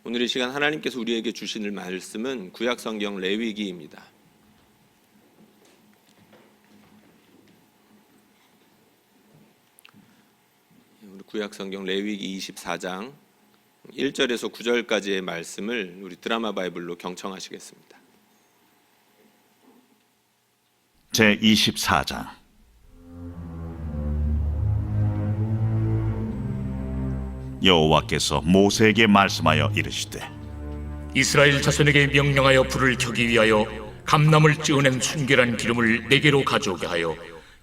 오늘 이 시간 하나님께서 우리에게 주시는 말씀은 구약성경 레위기입니다. 우리 구약성경 레위기 24장 1절에서 9절까지의 말씀을 우리 드라마 바이블로 경청하시겠습니다. 제24장. 여호와께서 모세에게 말씀하여 이르시되, 이스라엘 자손에게 명령하여 불을 켜기 위하여 감람을 찌어낸 순결한 기름을 네개로 가져오게 하여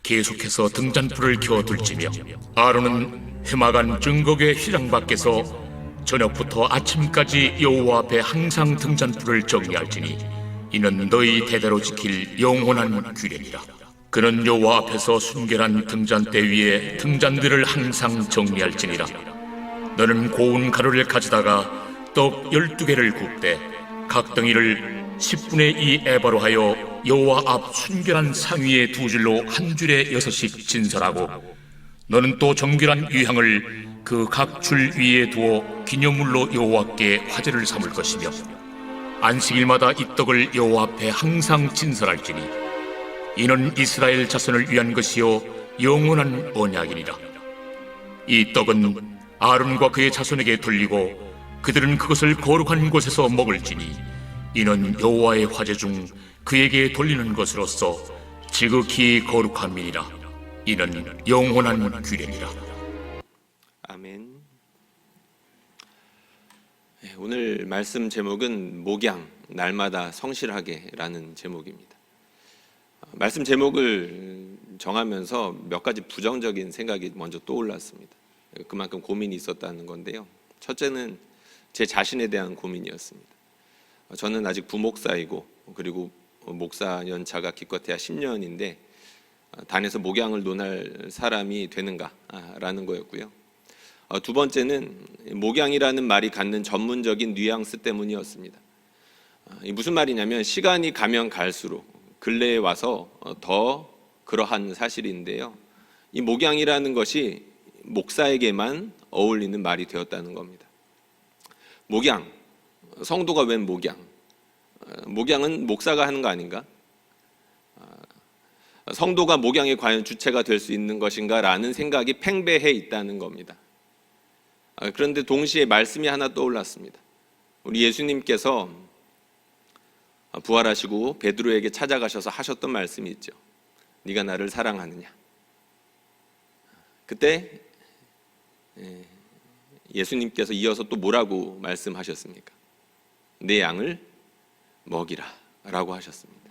계속해서 등잔불을 켜둘지며, 아론은 해마간 증거궤 휘장 밖에서 저녁부터 아침까지 여호와 앞에 항상 등잔불을 정리할지니 이는 너희 대대로 지킬 영원한 규례니라. 그는 여호와 앞에서 순결한 등잔대 위에 등잔들을 항상 정리할지니라. 너는 고운 가루를 가져다가 떡 12개를 굽되 각 덩이를 10분의 2 에바로 하여 여호와 앞 순결한 상 위에 두 줄로 한 줄에 6씩 진설하고, 너는 또 정결한 유향을 그 각 줄 위에 두어 기념물로 여호와께 화제를 삼을 것이며, 안식일마다 이 떡을 여호와 앞에 항상 진설할지니 이는 이스라엘 자손을 위한 것이요 영원한 언약이니라. 이 떡은 아론과 그의 자손에게 돌리고 그들은 그것을 거룩한 곳에서 먹을지니 이는 여호와의 화제 중 그에게 돌리는 것으로서 지극히 거룩함이니라. 이는 영원한 규례니라. 아멘. 오늘 말씀 제목은 목양, 날마다 성실하게라는 제목입니다. 말씀 제목을 정하면서 몇 가지 부정적인 생각이 먼저 떠올랐습니다. 그만큼 고민이 있었다는 건데요. 첫째는 제 자신에 대한 고민이었습니다. 저는 아직 부목사이고, 그리고 목사 연차가 기껏해야 10년인데 단에서 목양을 논할 사람이 되는가라는 거였고요. 두 번째는 목양이라는 말이 갖는 전문적인 뉘앙스 때문이었습니다. 무슨 말이냐면, 시간이 가면 갈수록 근래에 와서 더 그러한 사실인데요, 이 목양이라는 것이 목사에게만 어울리는 말이 되었다는 겁니다. 목양, 성도가 웬 목양? 목양은 목사가 하는 거 아닌가? 성도가 목양에 과연 주체가 될 수 있는 것인가? 라는 생각이 팽배해 있다는 겁니다. 그런데 동시에 말씀이 하나 떠올랐습니다. 우리 예수님께서 부활하시고 베드로에게 찾아가셔서 하셨던 말씀이 있죠. 네가 나를 사랑하느냐? 그때 예수님께서 이어서 또 뭐라고 말씀하셨습니까? 내 양을 먹이라 라고 하셨습니다.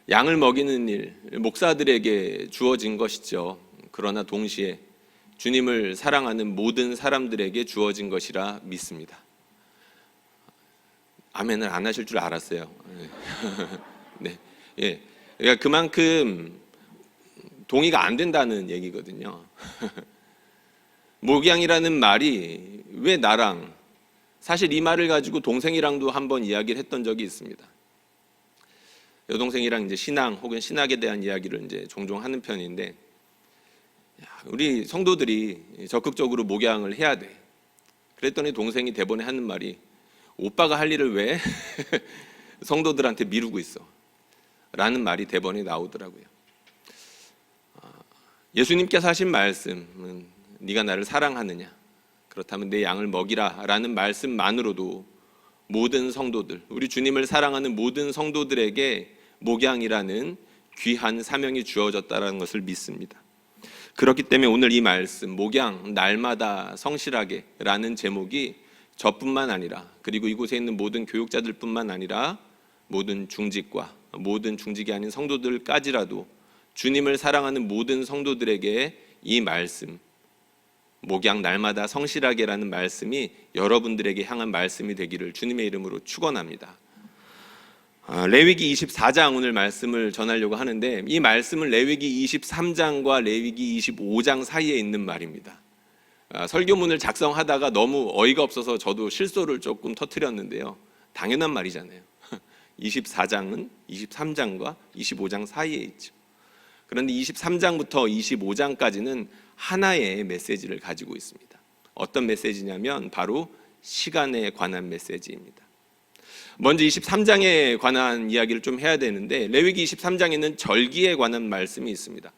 양을 먹이는 일, 목사들에게 주어진 것이죠. 그러나 동시에 주님을 사랑하는 모든 사람들에게 주어진 것이라 믿습니다. 아멘을 안 하실 줄 알았어요. 네, 예, 그러니까 그만큼 동의가 안 된다는 얘기거든요. 목양이라는 말이 왜 나랑, 사실 이 말을 가지고 동생이랑도 한번 이야기를 했던 적이 있습니다. 여동생이랑 이제 신앙 혹은 신학에 대한 이야기를 이제 종종 하는 편인데, 우리 성도들이 적극적으로 목양을 해야 돼. 그랬더니 동생이 대번에 하는 말이, 오빠가 할 일을 왜 성도들한테 미루고 있어? 라는 말이 대번에 나오더라고요. 예수님께서 하신 말씀은 네가 나를 사랑하느냐? 그렇다면 내 양을 먹이라 라는 말씀만으로도 모든 성도들, 우리 주님을 사랑하는 모든 성도들에게 목양이라는 귀한 사명이 주어졌다는 것을 믿습니다. 그렇기 때문에 오늘 이 말씀, 목양, 날마다 성실하게 라는 제목이 저뿐만 아니라, 그리고 이곳에 있는 모든 교육자들 뿐만 아니라 모든 중직과 모든 중직이 아닌 성도들까지라도 주님을 사랑하는 모든 성도들에게 이 말씀, 목양 날마다 성실하게라는 말씀이 여러분들에게 향한 말씀이 되기를 주님의 이름으로 축원합니다. 레위기 24장 오늘 말씀을 전하려고 하는데, 이 말씀은 레위기 23장과 레위기 25장 사이에 있는 말입니다. 설교문을 작성하다가 너무 어이가 없어서 저도 실소를 조금 터뜨렸는데요, 당연한 말이잖아요. 24장은 23장과 25장 사이에 있죠. 그런데 23장부터 25장까지는 하나의 메시지를 가지고 있습니다. 어떤 메시지냐면 바로 시간에 관한 메시지입니다. 먼저 23장에 관한 이야기를 좀 해야 되는데, 레위기 23장에는 절기에 관한 말씀이 있습니다.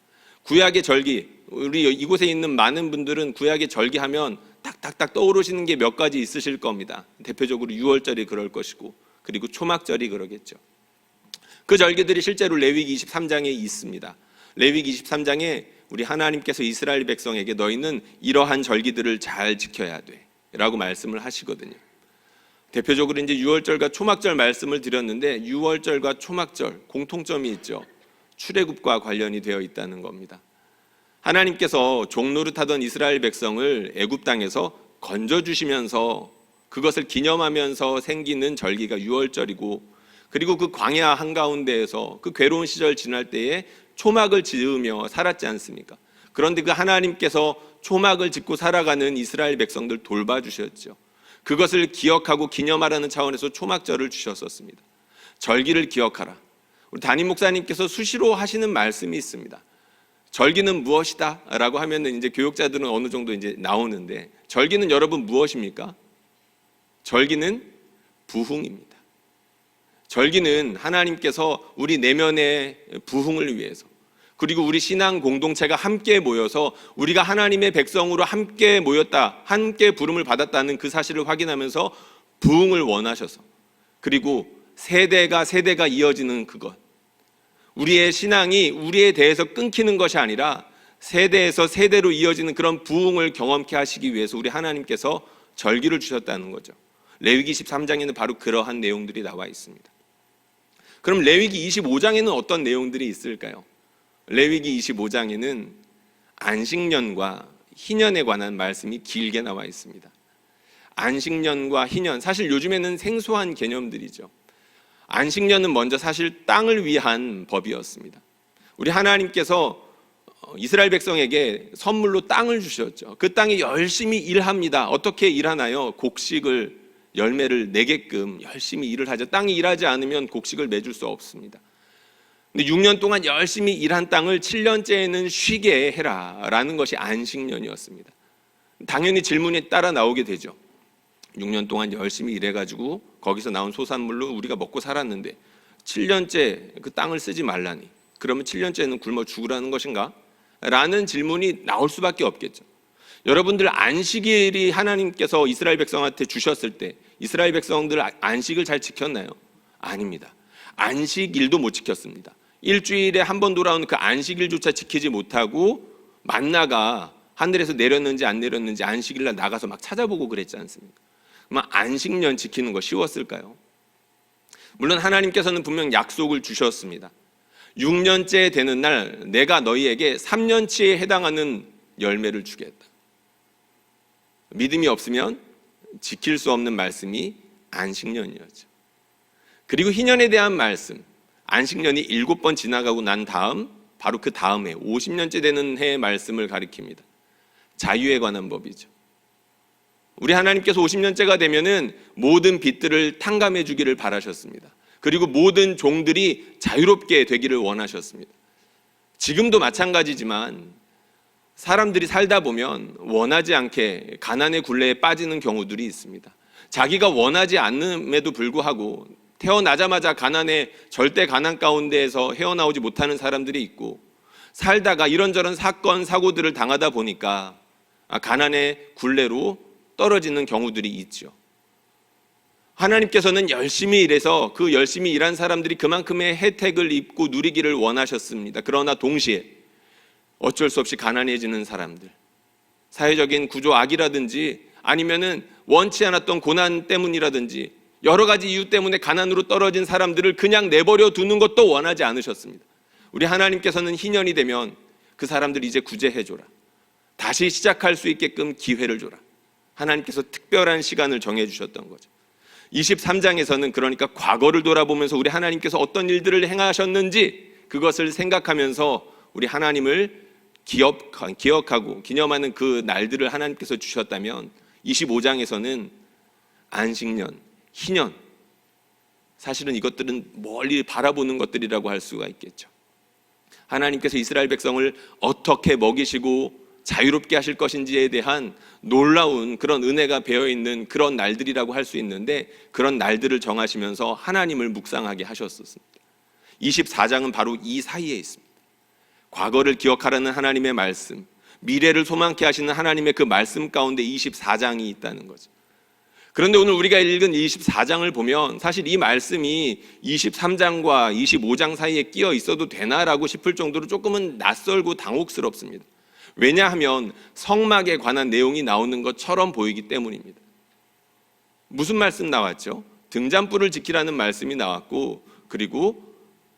구약의 절기, 우리 이곳에 있는 많은 분들은 구약의 절기하면 딱딱딱 떠오르시는 게 몇 가지 있으실 겁니다. 대표적으로 유월절이 그럴 것이고, 그리고 초막절이 그러겠죠. 그 절기들이 실제로 레위기 23장에 있습니다. 레위기 23장에 우리 하나님께서 이스라엘 백성에게 너희는 이러한 절기들을 잘 지켜야 돼 라고 말씀을 하시거든요. 대표적으로 이제 유월절과 초막절 말씀을 드렸는데, 유월절과 초막절 공통점이 있죠. 출애굽과 관련이 되어 있다는 겁니다. 하나님께서 종노릇하던 이스라엘 백성을 애굽 땅에서 건져주시면서 그것을 기념하면서 생기는 절기가 유월절이고, 그리고 그 광야 한가운데에서 그 괴로운 시절 지날 때에 초막을 지으며 살았지 않습니까? 그런데 그 하나님께서 초막을 짓고 살아가는 이스라엘 백성들 돌봐주셨죠. 그것을 기억하고 기념하라는 차원에서 초막절을 주셨었습니다. 절기를 기억하라. 우리 담임 목사님께서 수시로 하시는 말씀이 있습니다. 절기는 무엇이다? 라고 하면은 이제 교육자들은 어느 정도 이제 나오는데, 절기는 여러분 무엇입니까? 절기는 부흥입니다. 절기는 하나님께서 우리 내면의 부흥을 위해서, 그리고 우리 신앙 공동체가 함께 모여서 우리가 하나님의 백성으로 함께 모였다, 함께 부름을 받았다는 그 사실을 확인하면서 부흥을 원하셔서, 그리고 세대가 이어지는 그것, 우리의 신앙이 우리에 대해서 끊기는 것이 아니라 세대에서 세대로 이어지는 그런 부흥을 경험케 하시기 위해서 우리 하나님께서 절기를 주셨다는 거죠. 레위기 13장에는 바로 그러한 내용들이 나와 있습니다. 그럼 레위기 25장에는 어떤 내용들이 있을까요? 레위기 25장에는 안식년과 희년에 관한 말씀이 길게 나와 있습니다. 안식년과 희년, 사실 요즘에는 생소한 개념들이죠. 안식년은 먼저 사실 땅을 위한 법이었습니다. 우리 하나님께서 이스라엘 백성에게 선물로 땅을 주셨죠. 그 땅에 열심히 일합니다. 어떻게 일하나요? 곡식을, 열매를 내게끔 열심히 일을 하죠. 땅이 일하지 않으면 곡식을 맺을 수 없습니다. 근데 6년 동안 열심히 일한 땅을 7년째에는 쉬게 해라 라는 것이 안식년이었습니다. 당연히 질문이 따라 나오게 되죠. 6년 동안 열심히 일해가지고 거기서 나온 소산물로 우리가 먹고 살았는데 7년째 그 땅을 쓰지 말라니, 그러면 7년째는 굶어 죽으라는 것인가? 라는 질문이 나올 수밖에 없겠죠. 여러분들, 안식일이 하나님께서 이스라엘 백성한테 주셨을 때 이스라엘 백성들 안식을 잘 지켰나요? 아닙니다. 안식일도 못 지켰습니다. 일주일에 한 번 돌아오는 그 안식일조차 지키지 못하고 만나가 하늘에서 내렸는지 안 내렸는지 안식일날 나가서 막 찾아보고 그랬지 않습니까? 그럼 안식년 지키는 거 쉬웠을까요? 물론 하나님께서는 분명 약속을 주셨습니다. 6년째 되는 날 내가 너희에게 3년치에 해당하는 열매를 주겠다. 믿음이 없으면 지킬 수 없는 말씀이 안식년이었죠. 그리고 희년에 대한 말씀, 안식년이 7번 지나가고 난 다음 바로 그 다음에 50년째 되는 해의 말씀을 가리킵니다. 자유에 관한 법이죠. 우리 하나님께서 50년째가 되면은 모든 빚들을 탕감해 주기를 바라셨습니다. 그리고 모든 종들이 자유롭게 되기를 원하셨습니다. 지금도 마찬가지지만 사람들이 살다 보면 원하지 않게 가난의 굴레에 빠지는 경우들이 있습니다. 자기가 원하지 않음에도 불구하고 태어나자마자 가난의 절대 가난 가운데에서 헤어나오지 못하는 사람들이 있고, 살다가 이런저런 사건 사고들을 당하다 보니까 가난의 굴레로 떨어지는 경우들이 있죠. 하나님께서는 열심히 일해서 그 열심히 일한 사람들이 그만큼의 혜택을 입고 누리기를 원하셨습니다. 그러나 동시에 어쩔 수 없이 가난해지는 사람들, 사회적인 구조 악이라든지 아니면은 원치 않았던 고난 때문이라든지 여러 가지 이유 때문에 가난으로 떨어진 사람들을 그냥 내버려 두는 것도 원하지 않으셨습니다. 우리 하나님께서는 희년이 되면 그 사람들 이제 구제해줘라, 다시 시작할 수 있게끔 기회를 줘라, 하나님께서 특별한 시간을 정해주셨던 거죠. 23장에서는 그러니까 과거를 돌아보면서 우리 하나님께서 어떤 일들을 행하셨는지 그것을 생각하면서 우리 하나님을 기억하고 기념하는 그 날들을 하나님께서 주셨다면, 25장에서는 안식년, 희년, 사실은 이것들은 멀리 바라보는 것들이라고 할 수가 있겠죠. 하나님께서 이스라엘 백성을 어떻게 먹이시고 자유롭게 하실 것인지에 대한 놀라운 그런 은혜가 배어있는 그런 날들이라고 할 수 있는데, 그런 날들을 정하시면서 하나님을 묵상하게 하셨었습니다. 24장은 바로 이 사이에 있습니다. 과거를 기억하라는 하나님의 말씀, 미래를 소망케 하시는 하나님의 그 말씀 가운데 24장이 있다는 거죠. 그런데 오늘 우리가 읽은 24장을 보면 사실 이 말씀이 23장과 25장 사이에 끼어 있어도 되나라고 싶을 정도로 조금은 낯설고 당혹스럽습니다. 왜냐하면 성막에 관한 내용이 나오는 것처럼 보이기 때문입니다. 무슨 말씀 나왔죠? 등잔불을 지키라는 말씀이 나왔고, 그리고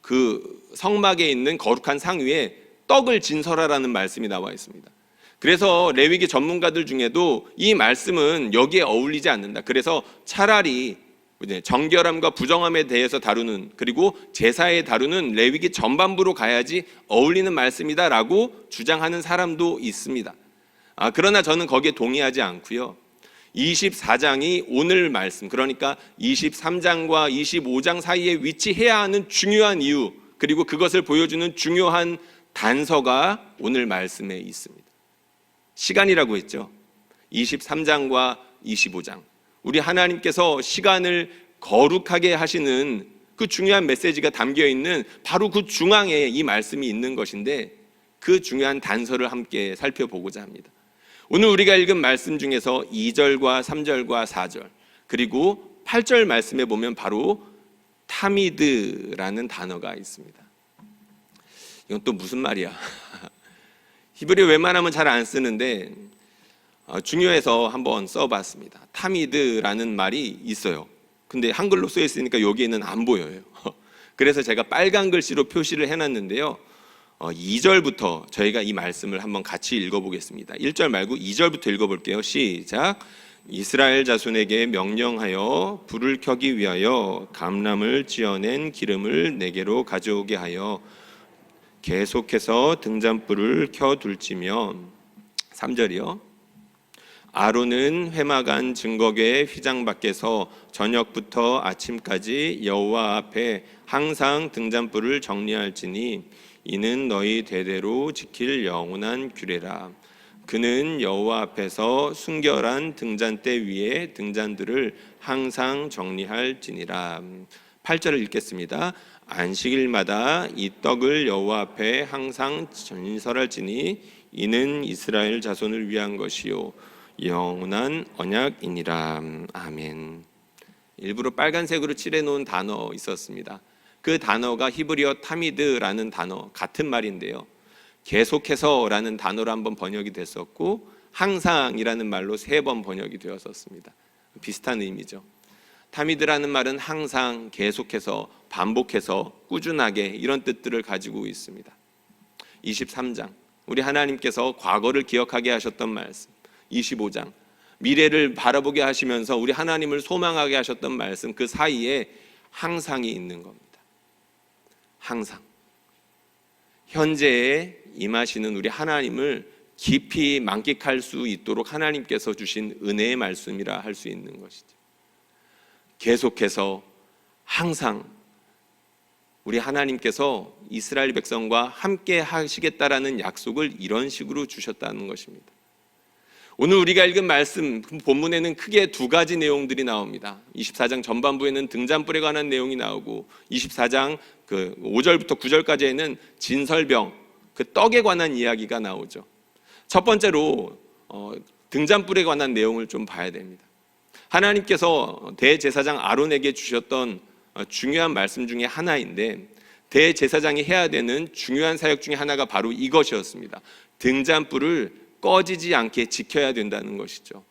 그 성막에 있는 거룩한 상 위에 떡을 진설하라는 말씀이 나와 있습니다. 그래서 레위기 전문가들 중에도 이 말씀은 여기에 어울리지 않는다, 그래서 차라리 정결함과 부정함에 대해서 다루는, 그리고 제사에 다루는 레위기 전반부로 가야지 어울리는 말씀이다라고 주장하는 사람도 있습니다. 그러나 저는 거기에 동의하지 않고요. 24장이 오늘 말씀, 그러니까 23장과 25장 사이에 위치해야 하는 중요한 이유, 그리고 그것을 보여주는 중요한 단서가 오늘 말씀에 있습니다. 시간이라고 했죠. 23장과 25장. 우리 하나님께서 시간을 거룩하게 하시는 그 중요한 메시지가 담겨 있는 바로 그 중앙에 이 말씀이 있는 것인데, 그 중요한 단서를 함께 살펴보고자 합니다. 오늘 우리가 읽은 말씀 중에서 2절과 3절과 4절, 그리고 8절 말씀에 보면 바로 타미드라는 단어가 있습니다. 이건 또 무슨 말이야? 히브리어 웬만하면 잘 안 쓰는데 중요해서 한번 써봤습니다. 타미드라는 말이 있어요. 근데 한글로 쓰여 있으니까 여기에는 안 보여요. 그래서 제가 빨간 글씨로 표시를 해놨는데요. 2절부터 저희가 이 말씀을 한번 같이 읽어보겠습니다. 1절 말고 2절부터 읽어볼게요. 시작. 이스라엘 자손에게 명령하여 불을 켜기 위하여 감람을 찧어낸 기름을 내게로 가져오게 하여 계속해서 등잔불을 켜둘지며, 3절이요. 아론은 회막안 증거궤 휘장 밖에서 저녁부터 아침까지 여호와 앞에 항상 등잔불을 정리할지니 이는 너희 대대로 지킬 영원한 규례라. 그는 여호와 앞에서 순결한 등잔대 위에 등잔들을 항상 정리할지니라. 8절을 읽겠습니다. 안식일마다 이 떡을 여호와 앞에 항상 전설할지니 이는 이스라엘 자손을 위한 것이요 영원한 언약이니라. 아멘. 일부러 빨간색으로 칠해놓은 단어 있었습니다. 그 단어가 히브리어 타미드라는 단어, 같은 말인데요. 계속해서라는 단어로 한번 번역이 됐었고, 항상이라는 말로 3번 번역이 되었었습니다. 비슷한 의미죠. 타미드라는 말은 항상, 계속해서, 반복해서, 꾸준하게, 이런 뜻들을 가지고 있습니다. 23장, 우리 하나님께서 과거를 기억하게 하셨던 말씀. 25장, 미래를 바라보게 하시면서 우리 하나님을 소망하게 하셨던 말씀, 그 사이에 항상이 있는 겁니다. 항상. 현재에 임하시는 우리 하나님을 깊이 만끽할 수 있도록 하나님께서 주신 은혜의 말씀이라 할 수 있는 것이죠. 계속해서 항상 우리 하나님께서 이스라엘 백성과 함께 하시겠다라는 약속을 이런 식으로 주셨다는 것입니다. 오늘 우리가 읽은 말씀 본문에는 크게 2가지 내용들이 나옵니다. 24장 전반부에는 등잔불에 관한 내용이 나오고, 24장 5절부터 9절까지에는 진설병, 그 떡에 관한 이야기가 나오죠. 첫 번째로 등잔불에 관한 내용을 좀 봐야 됩니다. 하나님께서 대제사장 아론에게 주셨던 중요한 말씀 중에 하나인데, 대제사장이 해야 되는 중요한 사역 중에 하나가 바로 이것이었습니다. 등잔불을 꺼지지 않게 지켜야 된다는 것이죠.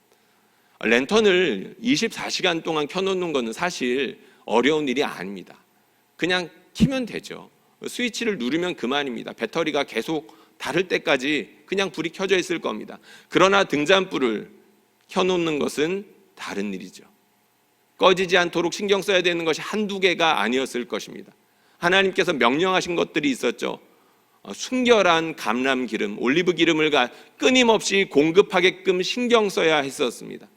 랜턴을 24시간 동안 켜놓는 것은 사실 어려운 일이 아닙니다. 그냥 켜면 되죠. 스위치를 누르면 그만입니다. 배터리가 계속 닳을 때까지 그냥 불이 켜져 있을 겁니다. 그러나 등잔불을 켜놓는 것은 다른 일이죠. 꺼지지 않도록 신경 써야 되는 것이 한두 개가 아니었을 것입니다. 하나님께서 명령하신 것들이 있었죠. 순결한 감람 기름, 올리브 기름을 끊임없이 공급하게끔 신경 써야 했었습니다.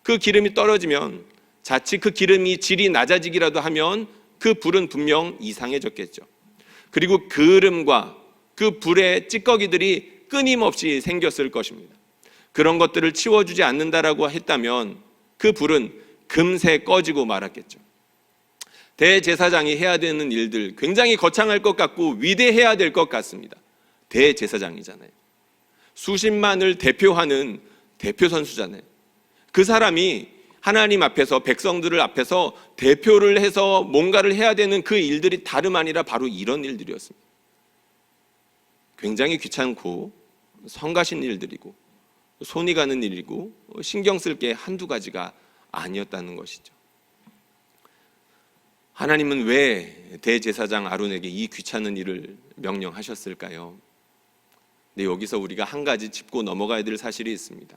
그 기름이 떨어지면, 자칫 그 기름이 질이 낮아지기라도 하면 그 불은 분명 이상해졌겠죠. 그리고 그름과 그 불의 찌꺼기들이 끊임없이 생겼을 것입니다. 그런 것들을 치워주지 않는다라고 했다면 그 불은 금세 꺼지고 말았겠죠. 대제사장이 해야 되는 일들 굉장히 거창할 것 같고 위대해야 될 것 같습니다. 대제사장이잖아요. 수십만을 대표하는 대표 선수잖아요. 그 사람이 하나님 앞에서 백성들을 앞에서 대표를 해서 뭔가를 해야 되는 그 일들이 다름 아니라 바로 이런 일들이었습니다. 굉장히 귀찮고 성가신 일들이고 손이 가는 일이고 신경 쓸 게 한두 가지가 아니었다는 것이죠. 하나님은 왜 대제사장 아론에게 이 귀찮은 일을 명령하셨을까요? 근데 여기서 우리가 한 가지 짚고 넘어가야 될 사실이 있습니다.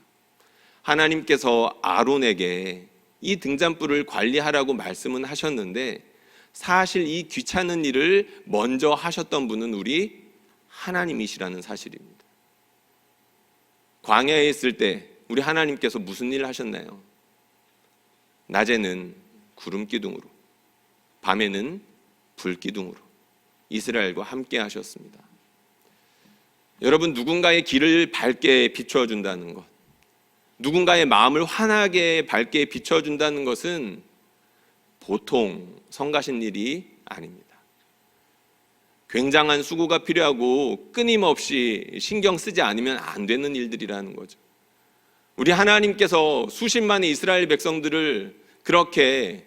하나님께서 아론에게 이 등잔불을 관리하라고 말씀은 하셨는데 사실 이 귀찮은 일을 먼저 하셨던 분은 우리 하나님이시라는 사실입니다. 광야에 있을 때 우리 하나님께서 무슨 일을 하셨나요? 낮에는 구름 기둥으로, 밤에는 불 기둥으로 이스라엘과 함께 하셨습니다. 여러분, 누군가의 길을 밝게 비춰준다는 것, 누군가의 마음을 환하게 밝게 비춰준다는 것은 보통 성가신 일이 아닙니다. 굉장한 수고가 필요하고 끊임없이 신경 쓰지 않으면 안 되는 일들이라는 거죠. 우리 하나님께서 수십만의 이스라엘 백성들을 그렇게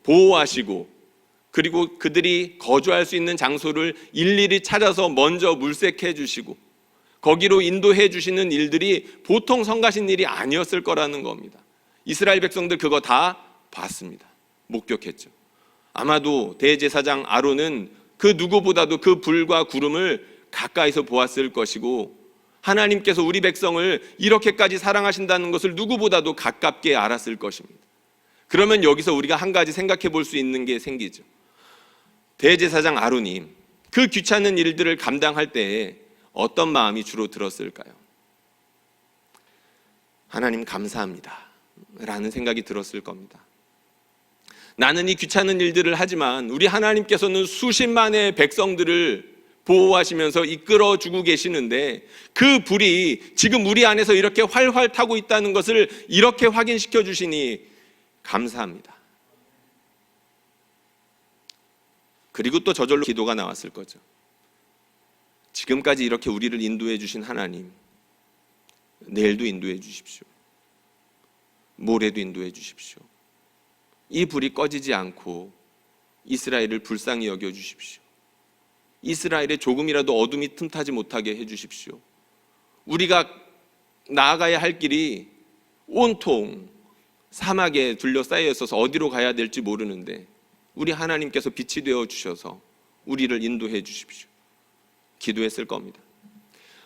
보호하시고 그리고 그들이 거주할 수 있는 장소를 일일이 찾아서 먼저 물색해 주시고 거기로 인도해 주시는 일들이 보통 성가신 일이 아니었을 거라는 겁니다. 이스라엘 백성들 그거 다 봤습니다. 목격했죠. 아마도 대제사장 아론은 그 누구보다도 그 불과 구름을 가까이서 보았을 것이고 하나님께서 우리 백성을 이렇게까지 사랑하신다는 것을 누구보다도 가깝게 알았을 것입니다. 그러면 여기서 우리가 한 가지 생각해 볼 수 있는 게 생기죠. 대제사장 아론이 그 귀찮은 일들을 감당할 때에 어떤 마음이 주로 들었을까요? 하나님 감사합니다 라는 생각이 들었을 겁니다. 나는 이 귀찮은 일들을 하지만 우리 하나님께서는 수십만의 백성들을 보호하시면서 이끌어주고 계시는데 그 불이 지금 우리 안에서 이렇게 활활 타고 있다는 것을 이렇게 확인시켜 주시니 감사합니다. 그리고 또 저절로 기도가 나왔을 거죠. 지금까지 이렇게 우리를 인도해 주신 하나님, 내일도 인도해 주십시오. 모레도 인도해 주십시오. 이 불이 꺼지지 않고 이스라엘을 불쌍히 여겨 주십시오. 이스라엘에 조금이라도 어둠이 틈타지 못하게 해 주십시오. 우리가 나아가야 할 길이 온통 사막에 둘러싸여 있어서 어디로 가야 될지 모르는데 우리 하나님께서 빛이 되어 주셔서 우리를 인도해 주십시오. 기도했을 겁니다.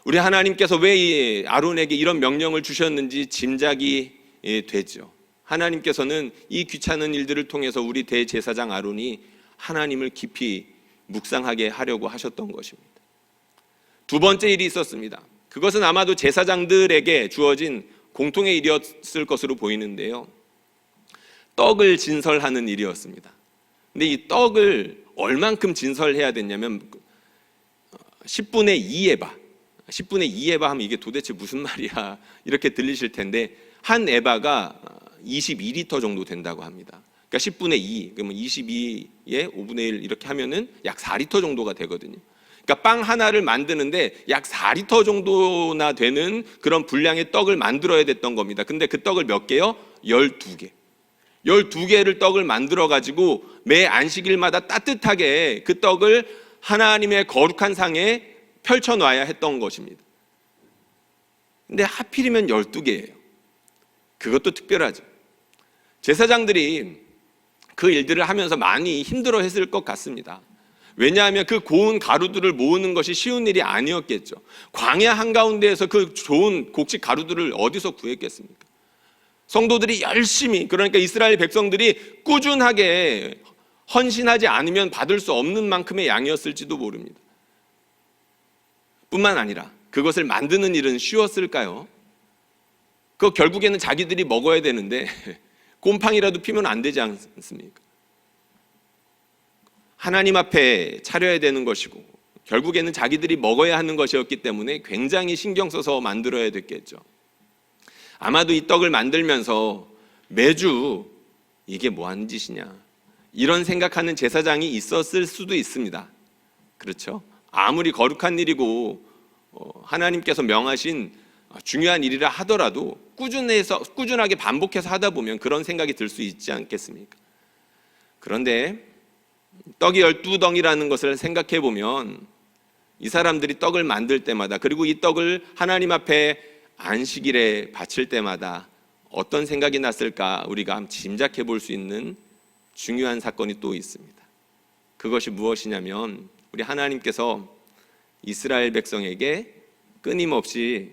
우리 하나님께서 왜 이 아론에게 이런 명령을 주셨는지 짐작이 되죠. 하나님께서는 이 귀찮은 일들을 통해서 우리 대제사장 아론이 하나님을 깊이 묵상하게 하려고 하셨던 것입니다. 두 번째 일이 있었습니다. 그것은 아마도 제사장들에게 주어진 공통의 일이었을 것으로 보이는데요. 떡을 진설하는 일이었습니다. 근데 이 떡을 얼만큼 진설해야 됐냐면 10분의 2에바 10분의 2에바 하면 이게 도대체 무슨 말이야 이렇게 들리실 텐데 한 에바가 22리터 정도 된다고 합니다. 그러니까 10분의 2 그러면 22에 5분의 1 이렇게 하면은 약 4리터 정도가 되거든요. 그러니까 빵 하나를 만드는데 약 4리터 정도나 되는 그런 분량의 떡을 만들어야 됐던 겁니다. 근데 그 떡을 몇 개요? 12개. 12개를 떡을 만들어 가지고 매 안식일마다 따뜻하게 그 떡을 하나님의 거룩한 상에 펼쳐 놔야 했던 것입니다. 근데 하필이면 12개예요. 그것도 특별하죠. 제사장들이 그 일들을 하면서 많이 힘들어 했을 것 같습니다. 왜냐하면 그 고운 가루들을 모으는 것이 쉬운 일이 아니었겠죠. 광야 한가운데에서 그 좋은 곡식 가루들을 어디서 구했겠습니까? 성도들이 열심히, 그러니까 이스라엘 백성들이 꾸준하게 헌신하지 않으면 받을 수 없는 만큼의 양이었을지도 모릅니다. 뿐만 아니라 그것을 만드는 일은 쉬웠을까요? 그 결국에는 자기들이 먹어야 되는데 곰팡이라도 피면 안 되지 않습니까? 하나님 앞에 차려야 되는 것이고 결국에는 자기들이 먹어야 하는 것이었기 때문에 굉장히 신경 써서 만들어야 됐겠죠. 아마도 이 떡을 만들면서 매주 이게 뭐 하는 짓이냐 이런 생각하는 제사장이 있었을 수도 있습니다. 그렇죠? 아무리 거룩한 일이고 하나님께서 명하신 중요한 일이라 하더라도 꾸준하게 반복해서 하다 보면 그런 생각이 들 수 있지 않겠습니까? 그런데 떡이 12덩이라는 것을 생각해 보면 이 사람들이 떡을 만들 때마다, 그리고 이 떡을 하나님 앞에 안식일에 바칠 때마다 어떤 생각이 났을까 우리가 한번 짐작해 볼 수 있는 중요한 사건이 또 있습니다. 그것이 무엇이냐면 우리 하나님께서 이스라엘 백성에게 끊임없이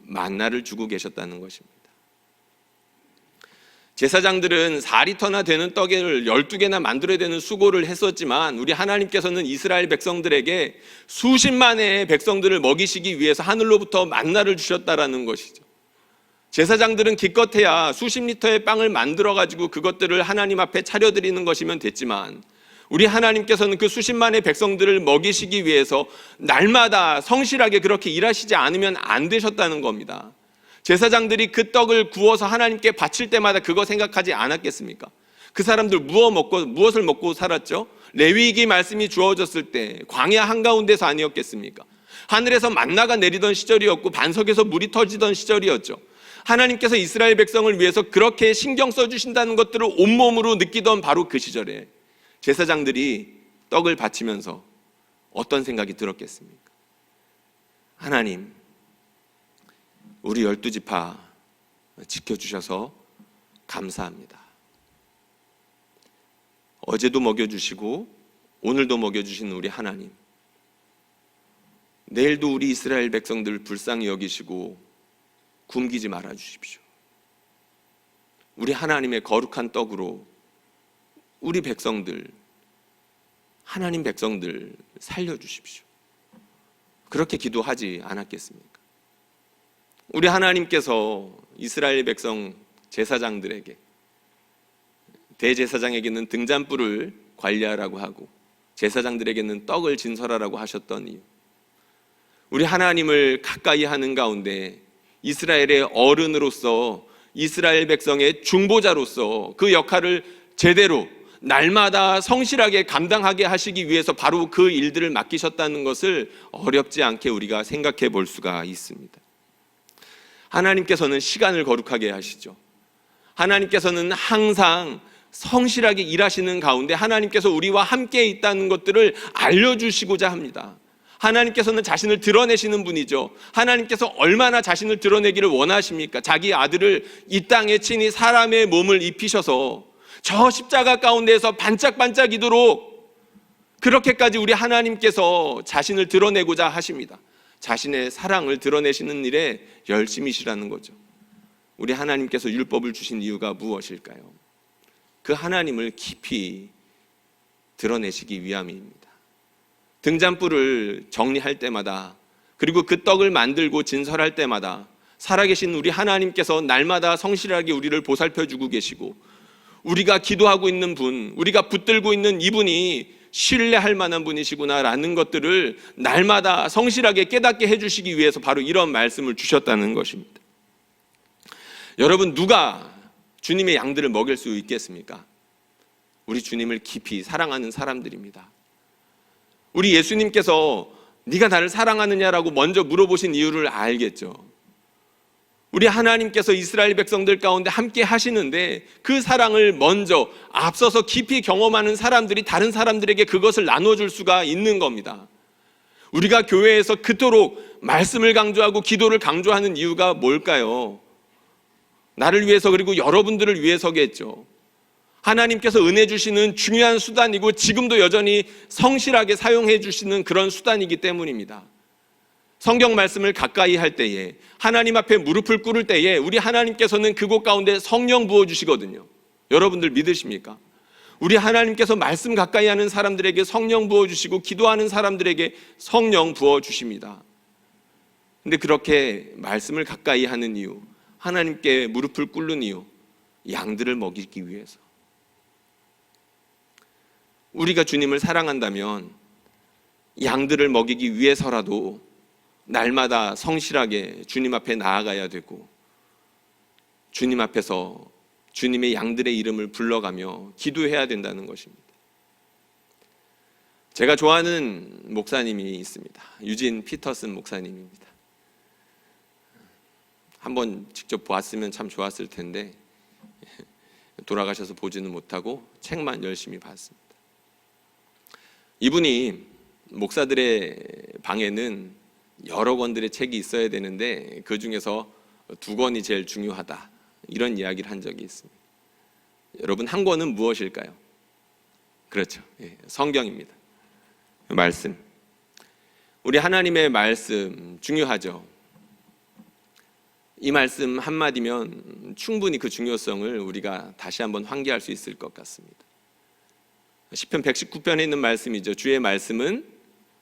만나를 주고 계셨다는 것입니다. 제사장들은 4리터나 되는 떡을 12개나 만들어야 되는 수고를 했었지만 우리 하나님께서는 이스라엘 백성들에게 수십만의 백성들을 먹이시기 위해서 하늘로부터 만나를 주셨다라는 것이죠. 제사장들은 기껏해야 수십 리터의 빵을 만들어가지고 그것들을 하나님 앞에 차려드리는 것이면 됐지만 우리 하나님께서는 그 수십만의 백성들을 먹이시기 위해서 날마다 성실하게 그렇게 일하시지 않으면 안 되셨다는 겁니다. 제사장들이 그 떡을 구워서 하나님께 바칠 때마다 그거 생각하지 않았겠습니까? 그 사람들 무엇을 먹고 살았죠? 레위기 말씀이 주어졌을 때 광야 한가운데서 아니었겠습니까? 하늘에서 만나가 내리던 시절이었고 반석에서 물이 터지던 시절이었죠. 하나님께서 이스라엘 백성을 위해서 그렇게 신경 써주신다는 것들을 온몸으로 느끼던 바로 그 시절에 제사장들이 떡을 바치면서 어떤 생각이 들었겠습니까? 하나님, 우리 12지파 지켜주셔서 감사합니다. 어제도 먹여주시고 오늘도 먹여주신 우리 하나님, 내일도 우리 이스라엘 백성들 불쌍히 여기시고 굶기지 말아 주십시오. 우리 하나님의 거룩한 떡으로 우리 백성들, 하나님 백성들 살려주십시오. 그렇게 기도하지 않았겠습니까? 우리 하나님께서 이스라엘 백성 제사장들에게, 대제사장에게는 등잔불을 관리하라고 하고 제사장들에게는 떡을 진설하라고 하셨던 이유, 우리 하나님을 가까이 하는 가운데 이스라엘의 어른으로서, 이스라엘 백성의 중보자로서 그 역할을 제대로 날마다 성실하게 감당하게 하시기 위해서 바로 그 일들을 맡기셨다는 것을 어렵지 않게 우리가 생각해 볼 수가 있습니다. 하나님께서는 시간을 거룩하게 하시죠. 하나님께서는 항상 성실하게 일하시는 가운데 하나님께서 우리와 함께 있다는 것들을 알려주시고자 합니다. 하나님께서는 자신을 드러내시는 분이죠. 하나님께서 얼마나 자신을 드러내기를 원하십니까? 자기 아들을 이 땅에 친히 사람의 몸을 입히셔서 저 십자가 가운데에서 반짝반짝이도록 그렇게까지 우리 하나님께서 자신을 드러내고자 하십니다. 자신의 사랑을 드러내시는 일에 열심이시라는 거죠. 우리 하나님께서 율법을 주신 이유가 무엇일까요? 그 하나님을 깊이 드러내시기 위함입니다. 등잔불을 정리할 때마다, 그리고 그 떡을 만들고 진설할 때마다 살아계신 우리 하나님께서 날마다 성실하게 우리를 보살펴주고 계시고, 우리가 기도하고 있는 분, 우리가 붙들고 있는 이분이 신뢰할 만한 분이시구나라는 것들을 날마다 성실하게 깨닫게 해주시기 위해서 바로 이런 말씀을 주셨다는 것입니다. 여러분, 누가 주님의 양들을 먹일 수 있겠습니까? 우리 주님을 깊이 사랑하는 사람들입니다. 우리 예수님께서 네가 나를 사랑하느냐라고 먼저 물어보신 이유를 알겠죠. 우리 하나님께서 이스라엘 백성들 가운데 함께 하시는데 그 사랑을 먼저 앞서서 깊이 경험하는 사람들이 다른 사람들에게 그것을 나눠줄 수가 있는 겁니다. 우리가 교회에서 그토록 말씀을 강조하고 기도를 강조하는 이유가 뭘까요? 나를 위해서, 그리고 여러분들을 위해서겠죠. 하나님께서 은혜 주시는 중요한 수단이고 지금도 여전히 성실하게 사용해 주시는 그런 수단이기 때문입니다. 성경 말씀을 가까이 할 때에, 하나님 앞에 무릎을 꿇을 때에 우리 하나님께서는 그곳 가운데 성령 부어주시거든요. 여러분들 믿으십니까? 우리 하나님께서 말씀 가까이 하는 사람들에게 성령 부어주시고 기도하는 사람들에게 성령 부어주십니다. 근데 그렇게 말씀을 가까이 하는 이유, 하나님께 무릎을 꿇는 이유, 양들을 먹이기 위해서. 우리가 주님을 사랑한다면 양들을 먹이기 위해서라도 날마다 성실하게 주님 앞에 나아가야 되고 주님 앞에서 주님의 양들의 이름을 불러가며 기도해야 된다는 것입니다. 제가 좋아하는 목사님이 있습니다. 유진 피터슨 목사님입니다. 한번 직접 보았으면 참 좋았을 텐데 돌아가셔서 보지는 못하고 책만 열심히 봤습니다. 이분이 목사들의 방에는 여러 권들의 책이 있어야 되는데 그 중에서 2권이 제일 중요하다, 이런 이야기를 한 적이 있습니다. 여러분, 한 권은 무엇일까요? 그렇죠, 성경입니다. 말씀. 우리 하나님의 말씀 중요하죠. 이 말씀 한마디면 충분히 그 중요성을 우리가 다시 한번 환기할 수 있을 것 같습니다. 시편 119편에 있는 말씀이죠. 주의 말씀은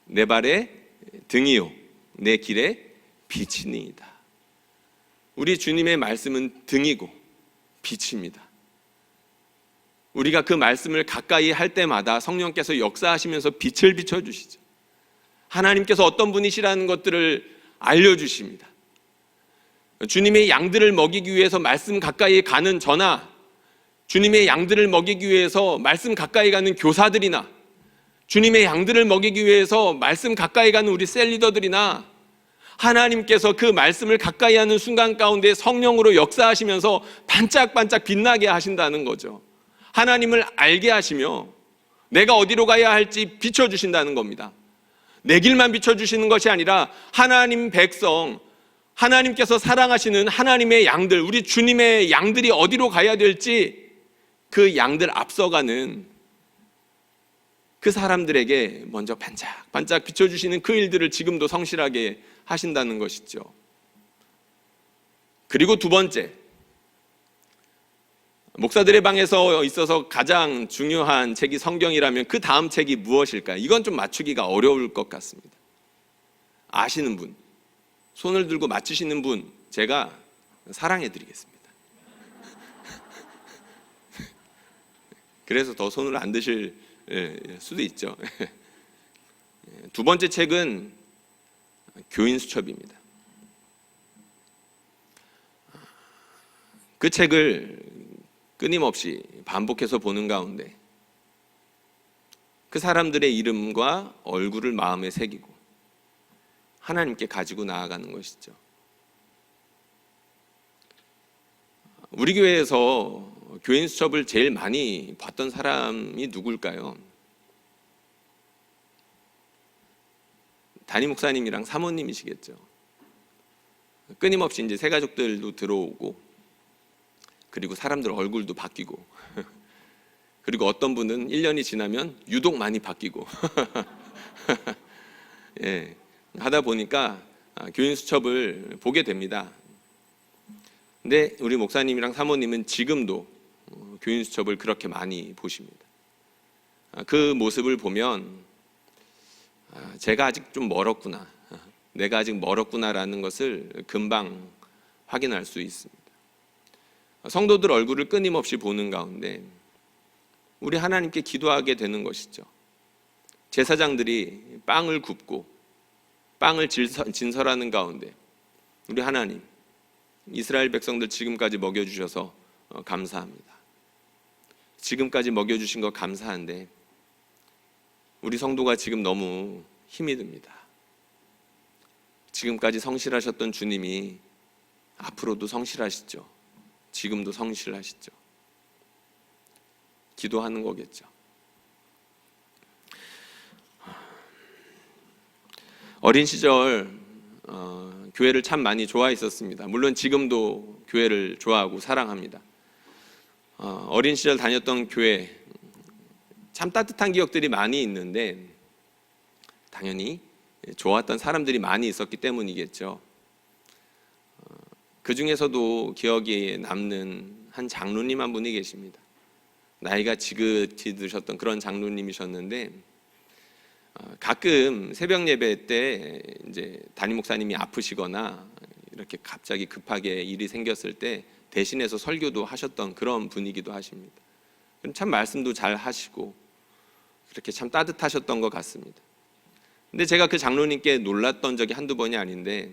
내 발의 등이요 내 길의 빛이니이다. 우리 주님의 말씀은 등이고 빛입니다. 우리가 그 말씀을 가까이 할 때마다 성령께서 역사하시면서 빛을 비춰주시죠. 하나님께서 어떤 분이시라는 것들을 알려주십니다. 주님의 양들을 먹이기 위해서 말씀 가까이 가는 저나, 주님의 양들을 먹이기 위해서 말씀 가까이 가는 교사들이나, 주님의 양들을 먹이기 위해서 말씀 가까이 가는 우리 셀리더들이나, 하나님께서 그 말씀을 가까이 하는 순간 가운데 성령으로 역사하시면서 반짝반짝 빛나게 하신다는 거죠. 하나님을 알게 하시며 내가 어디로 가야 할지 비춰주신다는 겁니다. 내 길만 비춰주시는 것이 아니라 하나님 백성, 하나님께서 사랑하시는 하나님의 양들, 우리 주님의 양들이 어디로 가야 될지 그 양들 앞서가는 그 사람들에게 먼저 반짝반짝 비춰주시는 그 일들을 지금도 성실하게 하신다는 것이죠. 그리고 2번째, 목사들의 방에서 있어서 가장 중요한 책이 성경이라면 그 다음 책이 무엇일까요? 이건 좀 맞추기가 어려울 것 같습니다. 아시는 분, 손을 들고 맞추시는 분, 제가 사랑해드리겠습니다. 그래서 더 손을 안 드실 수도 있죠. 2번째 책은 교인수첩입니다. 그 책을 끊임없이 반복해서 보는 가운데 그 사람들의 이름과 얼굴을 마음에 새기고 하나님께 가지고 나아가는 것이죠. 우리 교회에서 교인 수첩을 제일 많이 봤던 사람이 누굴까요? 담임 목사님이랑 사모님이시겠죠. 끊임없이 이제 새 가족들도 들어오고, 그리고 사람들 얼굴도 바뀌고, 그리고 어떤 분은 1년이 지나면 유독 많이 바뀌고 예, 하다 보니까 교인 수첩을 보게 됩니다. 근데 우리 목사님이랑 사모님은 지금도 교인 수첩을 그렇게 많이 보십니다. 그 모습을 보면 제가 아직 좀 멀었구나, 내가 아직 멀었구나라는 것을 금방 확인할 수 있습니다. 성도들 얼굴을 끊임없이 보는 가운데 우리 하나님께 기도하게 되는 것이죠. 제사장들이 빵을 굽고 빵을 진설하는 가운데 우리 하나님, 이스라엘 백성들 지금까지 먹여주셔서 감사합니다. 지금까지 먹여주신 거 감사한데 우리 성도가 지금 너무 힘이 듭니다. 지금까지 성실하셨던 주님이 앞으로도 성실하시죠. 지금도 성실하시죠. 기도하는 거겠죠. 어린 시절 교회를 참 많이 좋아했었습니다. 물론 지금도 교회를 좋아하고 사랑합니다. 어린 시절 다녔던 교회 참 따뜻한 기억들이 많이 있는데 당연히 좋았던 사람들이 많이 있었기 때문이겠죠. 그 중에서도 기억에 남는 한 장로님 한 분이 계십니다. 나이가 지긋이 드셨던 그런 장로님이셨는데 가끔 새벽 예배 때 이제 담임 목사님이 아프시거나 이렇게 갑자기 급하게 일이 생겼을 때 대신해서 설교도 하셨던 그런 분이기도 하십니다. 참 말씀도 잘 하시고 그렇게 참 따뜻하셨던 것 같습니다. 근데 제가 그 장로님께 놀랐던 적이 한두 번이 아닌데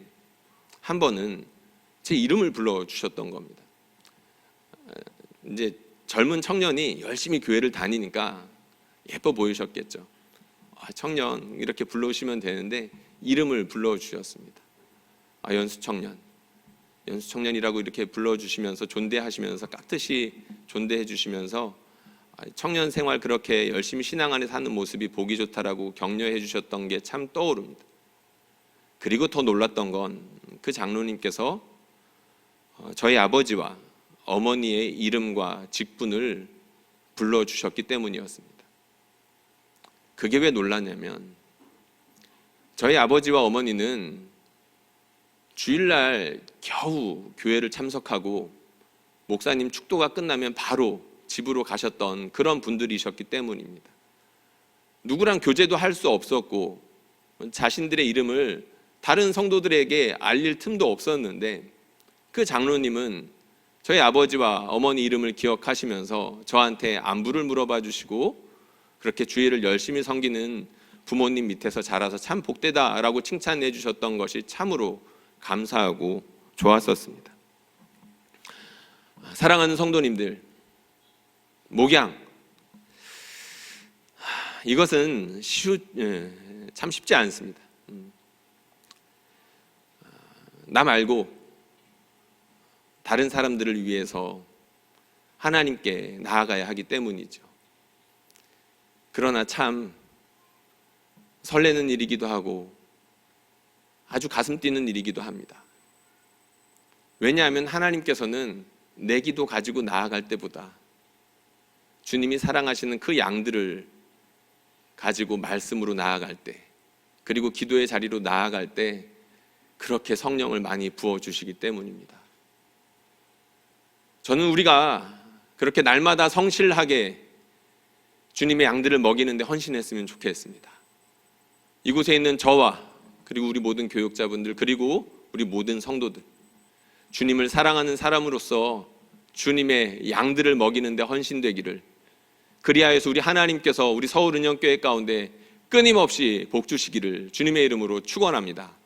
한 번은 제 이름을 불러주셨던 겁니다. 이제 젊은 청년이 열심히 교회를 다니니까 예뻐 보이셨겠죠. 청년 이렇게 불러오시면 되는데 이름을 불러주셨습니다. 연수청년, 연수청년이라고 이렇게 불러주시면서 존대하시면서 깍듯이 존대해 주시면서 청년 생활 그렇게 열심히 신앙 안에 사는 모습이 보기 좋다라고 격려해 주셨던 게 참 떠오릅니다. 그리고 더 놀랐던 건 그 장로님께서 저희 아버지와 어머니의 이름과 직분을 불러주셨기 때문이었습니다. 그게 왜 놀랐냐면 저희 아버지와 어머니는 주일날 겨우 교회를 참석하고 목사님 축도가 끝나면 바로 집으로 가셨던 그런 분들이셨기 때문입니다. 누구랑 교제도 할 수 없었고 자신들의 이름을 다른 성도들에게 알릴 틈도 없었는데 그 장로님은 저희 아버지와 어머니 이름을 기억하시면서 저한테 안부를 물어봐 주시고 그렇게 주일을 열심히 섬기는 부모님 밑에서 자라서 참 복되다라고 칭찬해 주셨던 것이 참으로 감사하고 좋았었습니다. 사랑하는 성도님들, 목양 이것은 참 쉽지 않습니다. 나 말고 다른 사람들을 위해서 하나님께 나아가야 하기 때문이죠. 그러나 참 설레는 일이기도 하고 아주 가슴 뛰는 일이기도 합니다. 왜냐하면 하나님께서는 내 기도 가지고 나아갈 때보다 주님이 사랑하시는 그 양들을 가지고 말씀으로 나아갈 때 그리고 기도의 자리로 나아갈 때 그렇게 성령을 많이 부어주시기 때문입니다. 저는 우리가 그렇게 날마다 성실하게 주님의 양들을 먹이는데 헌신했으면 좋겠습니다. 이곳에 있는 저와 그리고 우리 모든 교육자분들 그리고 우리 모든 성도들 주님을 사랑하는 사람으로서 주님의 양들을 먹이는데 헌신되기를 그리하여서 우리 하나님께서 우리 서울은영교회 가운데 끊임없이 복 주시기를 주님의 이름으로 축원합니다.